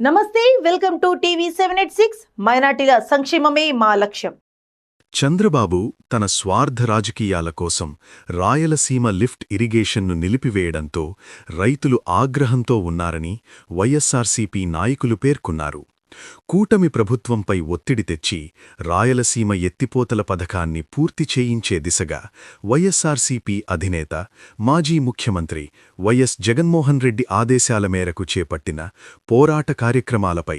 నమస్తే, welcome to TV 786. మైనార్టీల సంక్షేమమే మా లక్ష్యం. చంద్రబాబు తన స్వార్థ రాజకీయాల కోసం రాయలసీమ లిఫ్ట్ ఇరిగేషన్ను నిలిపివేయడంతో రైతులు ఆగ్రహంతో ఉన్నారని వైఎస్సార్సీపీ నాయకులు పేర్కొన్నారు. కూటమి ప్రభుత్వంపై ఒత్తిడి తెచ్చి రాయలసీమ ఎత్తిపోతల పథకాన్ని పూర్తి చేయించే దిశగా వైఎస్సార్సీపీ అధినేత, మాజీ ముఖ్యమంత్రి వైఎస్ జగన్మోహన్ రెడ్డి ఆదేశాల మేరకు చేపట్టిన పోరాట కార్యక్రమాలపై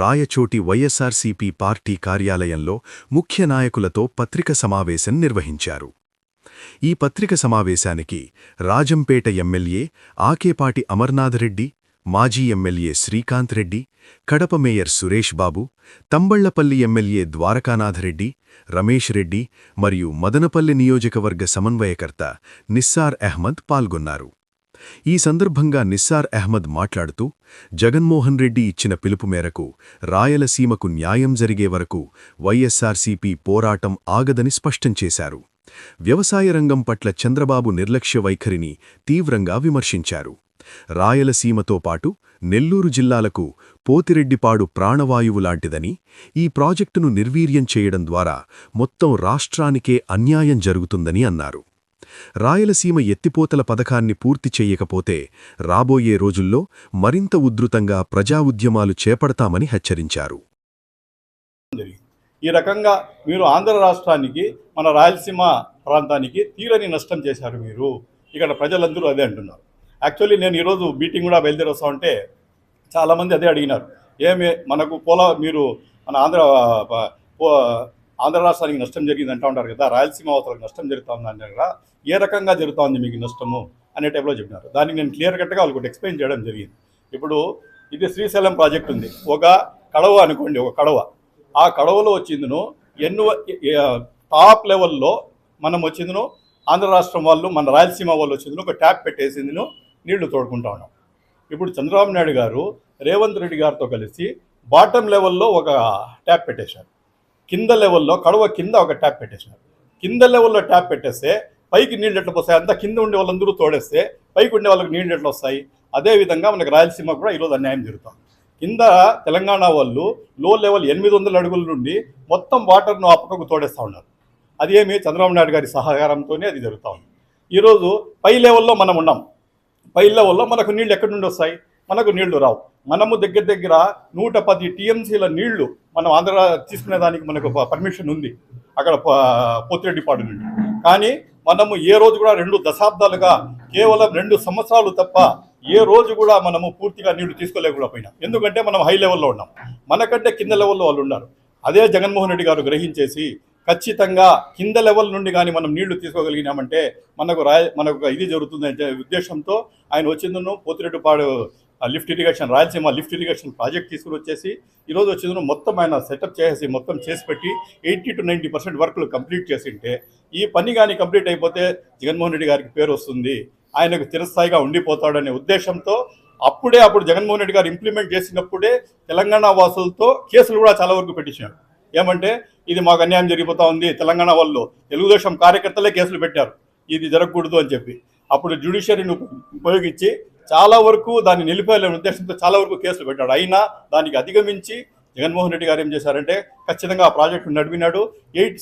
రాయచోటి వైఎస్సార్సీపీ పార్టీ కార్యాలయంలో ముఖ్య నాయకులతో పత్రిక సమావేశం నిర్వహించారు. ఈ పత్రిక సమావేశానికి రాజంపేట ఎమ్మెల్యే ఆకేపాటి అమర్నాథరెడ్డి, మాజీ MLA Srikanth Reddy, Kadapa mayor Suresh Babu, Thamballapalli MLA Dwarakanathreddy, Ramesh Reddy మరియు మదనపల్లి నియోజకవర్గ సమన్వయకర్త నిస్సార్ అహ్మద్ పాల్గొన్నారు. ఈ సందర్భంగా నిస్సార్ అహ్మద్ మాట్లాడుతూ, జగన్మోహన్ రెడ్డి ఇచ్చిన పిలుపు మేరకు రాయలసీమకు న్యాయం జరిగే వరకు వైఎస్సార్సీపీ పోరాటం ఆగదని స్పష్టం చేశారు. వ్యవసాయ రంగం పట్ల చంద్రబాబు నిర్లక్ష్య వైఖరిని తీవ్రంగా విమర్శించారు. రాయలసీమతో పాటు నెల్లూరు జిల్లాలకు పోతిరెడ్డిపాడు ప్రాణవాయువులాంటిదని, ఈ ప్రాజెక్టును నిర్వీర్యం చేయడం ద్వారా మొత్తం రాష్ట్రానికే అన్యాయం జరుగుతుందని అన్నారు. రాయలసీమ ఎత్తిపోతల పథకాన్ని పూర్తి చెయ్యకపోతే రాబోయే రోజుల్లో మరింత ఉధృతంగా ప్రజా ఉద్యమాలు చేపడతామని హెచ్చరించారు. ఈ రకంగా మీరు ఆంధ్ర రాష్ట్రానికి, మన రాయలసీమ ప్రాంతానికి తీరని నష్టం చేశారు. మీరు ఇక్కడ ప్రజలందరూ అదే అంటున్నారు. యాక్చువల్లీ నేను ఈరోజు మీటింగ్ కూడా బయలుదేరి వస్తా ఉంటే చాలామంది అదే అడిగినారు. మనకు మీరు మన ఆంధ్ర రాష్ట్రానికి నష్టం జరిగింది అంటూ ఉంటారు కదా, రాయలసీమ అవతలకు నష్టం జరుగుతూ ఉంది అంటే కదా, ఏ రకంగా జరుగుతూ ఉంది మీకు నష్టము అనే టైప్లో చెప్పినారు. దానికి నేను క్లియర్ కట్గా వాళ్ళకి ఎక్స్ప్లెయిన్ చేయడం జరిగింది. ఇప్పుడు ఇది శ్రీశైలం ప్రాజెక్ట్ ఉంది, ఒక కడవ అనుకోండి, ఒక కడవ. ఆ కడవలో వచ్చిందును టాప్ లెవెల్లో మనం వచ్చిందును ఆంధ్ర రాష్ట్రం వాళ్ళు, మన రాయలసీమ వాళ్ళు వచ్చిందును ఒక ట్యాప్ పెట్టేసిందును నీళ్లు తోడుకుంటా ఉన్నాం. ఇప్పుడు చంద్రబాబు నాయుడు గారు రేవంత్ రెడ్డి గారితో కలిసి బాటమ్ లెవెల్లో ఒక ట్యాప్ పెట్టేశారు, కింద లెవెల్లో కడవ కింద ఒక ట్యాప్ పెట్టేశారు. కింద లెవెల్లో ట్యాప్ పెట్టేస్తే పైకి నీళ్ళు ఎట్లా వస్తాయి? అంతా కింద ఉండే వాళ్ళందరూ తోడేస్తే పైకి ఉండే వాళ్ళకి నీళ్ళు ఎట్లా వస్తాయి? అదేవిధంగా మనకు రాయలసీమ కూడా ఈరోజు అన్యాయం జరుగుతుంది. కింద తెలంగాణ వాళ్ళు లో లెవెల్ 800 అడుగుల నుండి మొత్తం వాటర్ను ఆ పక్కకు తోడేస్తూ ఉన్నారు. అది చంద్రబాబు నాయుడు గారి సహకారంతోనే అది జరుగుతూ ఉంది. ఈరోజు పై లెవెల్లో మనం ఉన్నాం. పై లెవెల్లో మనకు నీళ్ళు ఎక్కడి నుండి వస్తాయి? మనకు నీళ్లు రావు. మనము దగ్గర 110 టీఎంసీల నీళ్లు మనం ఆంధ్ర తీసుకునేదానికి మనకు పర్మిషన్ ఉంది అక్కడ పోతిరెడ్డిపాడు నుండి. కానీ మనము ఏ రోజు కూడా 2 దశాబ్దాలుగా కేవలం 2 సంవత్సరాలు తప్ప ఏ రోజు కూడా మనము పూర్తిగా నీళ్లు తీసుకోలేకపోయినా. ఎందుకంటే మనం హై లెవెల్లో ఉన్నాం, మనకంటే కింద లెవెల్లో వాళ్ళు ఉన్నారు. అదే జగన్మోహన్ రెడ్డి గారు గ్రహించేసి ఖచ్చితంగా కింద లెవెల్ నుండి కానీ మనం నీళ్లు తీసుకోగలిగినామంటే మనకు ఇది జరుగుతుందనే ఉద్దేశంతో ఆయన వచ్చిందను Pothireddypadu lift irrigation, Rayalaseema lift irrigation project తీసుకుని వచ్చేసి ఈరోజు వచ్చిందను మొత్తం ఆయన సెటప్ చేసి మొత్తం చేసి పెట్టి 80 to 90% వర్క్లు కంప్లీట్ చేసింటే, ఈ పని కానీ కంప్లీట్ అయిపోతే జగన్మోహన్ రెడ్డి గారికి పేరు వస్తుంది, ఆయనకు చిరస్థాయిగా ఉండిపోతాడనే ఉద్దేశంతో అప్పుడు జగన్మోహన్ రెడ్డి గారు ఇంప్లిమెంట్ చేసినప్పుడే తెలంగాణ వాసులతో కేసులు కూడా చాలా వరకు పెట్టించారు. ఏమంటే ఇది మాకు అన్యాయం జరిగిపోతా ఉంది, తెలంగాణ వాళ్ళు తెలుగుదేశం కార్యకర్తలే కేసులు పెట్టారు, ఇది జరగకూడదు అని చెప్పి. అప్పుడు జ్యుడిషియరీని ఉపయోగించి చాలా వరకు దాన్ని నిలిపేయాలనే ఉద్దేశంతో చాలా వరకు కేసులు పెట్టాడు. అయినా దానికి అధిగమించి జగన్మోహన్ రెడ్డి గారు ఏం చేశారంటే ఖచ్చితంగా ఆ ప్రాజెక్టు నడిపినాడు.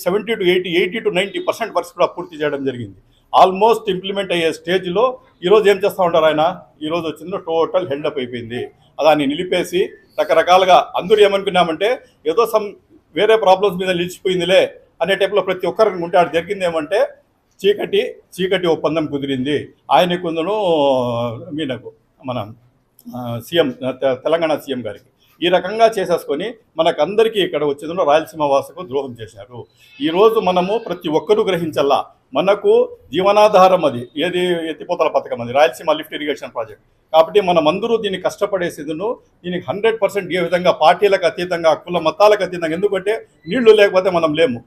70 to 80, 80 to 90% వర్క్స్ కూడా పూర్తి చేయడం జరిగింది. ఆల్మోస్ట్ ఇంప్లిమెంట్ అయ్యే స్టేజ్లో ఈరోజు ఏం చేస్తూ ఉంటారు ఆయన? ఈరోజు వచ్చిందో టోటల్ హెల్డప్ అయిపోయింది. దాన్ని నిలిపేసి రకరకాలుగా అందరూ ఏమనుకున్నామంటే ఏదో వేరే ప్రాబ్లమ్స్ మీద నిలిచిపోయిందిలే అనే టైప్లో ప్రతి ఒక్కరికి ఉంటే అది జరిగింది ఏమంటే చీకటి ఒప్పందం కుదిరింది ఆయనకుందను మీనకు మన సీఎం తెలంగాణ సీఎం గారికి. ఈ రకంగా చేసేసుకొని మనకందరికీ ఇక్కడ వచ్చేందులో రాయలసీమ వాసుకు ద్రోహం చేశారు. ఈరోజు మనము ప్రతి ఒక్కరూ గ్రహించల్లా, మనకు జీవనాధారం అది ఎత్తిపోతల పథకం, అది రాయలసీమ లిఫ్ట్ ఇరిగేషన్ ప్రాజెక్ట్. కాబట్టి మనమందరూ దీన్ని కష్టపడేసేందును దీనికి 100% ఏ విధంగా పార్టీలకు అతీతంగా, కుల మతాలకు అతీతంగా. ఎందుకంటే నీళ్లు లేకపోతే మనం లేము.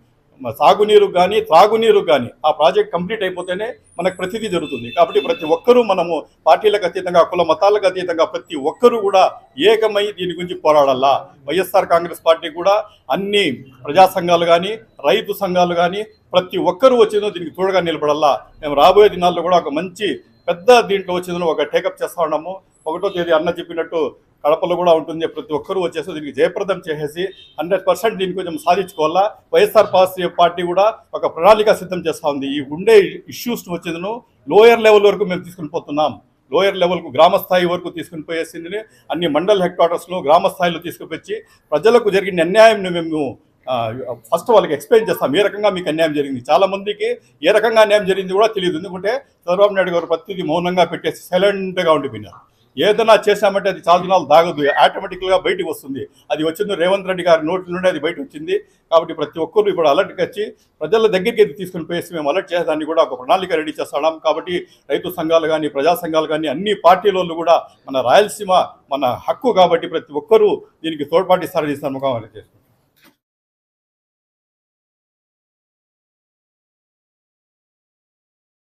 సాగునీరు కానీ త్రాగునీరు కానీ ఆ ప్రాజెక్ట్ కంప్లీట్ అయిపోతేనే మనకు ప్రతిదీ జరుగుతుంది. కాబట్టి ప్రతి ఒక్కరూ మనము పార్టీలకు అతీతంగా, కుల మతాలకు అతీతంగా ప్రతి ఒక్కరూ కూడా ఏకమై దీని గురించి పోరాడాలా. వైఎస్ఆర్ కాంగ్రెస్ పార్టీ కూడా అన్ని ప్రజా సంఘాలు కానీ, రైతు సంఘాలు కానీ ప్రతి ఒక్కరూ వచ్చేదో దీనికి తోడుగా నిలబడాలా. మేము రాబోయే దినాల్లో కూడా ఒక మంచి పెద్ద దీంట్లో వచ్చేదో ఒక టేకప్ చేస్తూ ఉన్నాము. 1వ తేదీ అన్న చెప్పినట్టు కడపలో కూడా ఉంటుంది. ప్రతి ఒక్కరూ వచ్చేసి దీనికి జయప్రదం చేసేసి 100% దీన్ని కొంచెం సాధించుకోవాలా. వైఎస్ఆర్ పార్టీ కూడా ఒక ప్రణాళిక సిద్ధం చేస్తూ ఉంది. ఈ ఉండే ఇష్యూస్ వచ్చేదను లోయర్ లెవెల్ వరకు మేము తీసుకుని పోతున్నాం. లోయర్ లెవెల్కు గ్రామ స్థాయి వరకు తీసుకుని పోయేసింది. అన్ని మండల్ హెడ్ క్వార్టర్స్లో గ్రామ స్థాయిలో తీసుకువచ్చి ప్రజలకు జరిగిన అన్యాయంని మేము ఫస్ట్ వాళ్ళకి ఎక్స్ప్లెయిన్ చేస్తాం. ఏ రకంగా మీకు అన్యాయం జరిగింది. చాలా మందికి ఏ రకంగా అన్యాయం జరిగింది కూడా తెలియదు. ఎందుకంటే చంద్రబాబు నాయుడు గారు ప్రతిదీ మౌనంగా పెట్టేసి సైలెంట్గా ఉండిపోయినారు. ఏదైనా చేశామంటే అది చాలా దినాలు దాగదు, ఆటోమేటిక్గా బయటకు వస్తుంది. అది వచ్చింది రేవంత్ రెడ్డి గారి నోటి నుండి అది బయట వచ్చింది. కాబట్టి ప్రతి ఒక్కరు ఇప్పుడు అలర్ట్కి వచ్చి ప్రజల దగ్గరికి తీసుకుని పోయేసి మేము అలర్ట్ చేసేదాన్ని కూడా ఒక ప్రణాళిక రెడీ చేస్తున్నాం. కాబట్టి రైతు సంఘాలు కానీ ప్రజా సంఘాలు కానీ అన్ని పార్టీలలో కూడా మన రాయలసీమ మన హక్కు కాబట్టి ప్రతి ఒక్కరూ దీనికి తోడ్పాటు ఇస్తారని నమ్మకం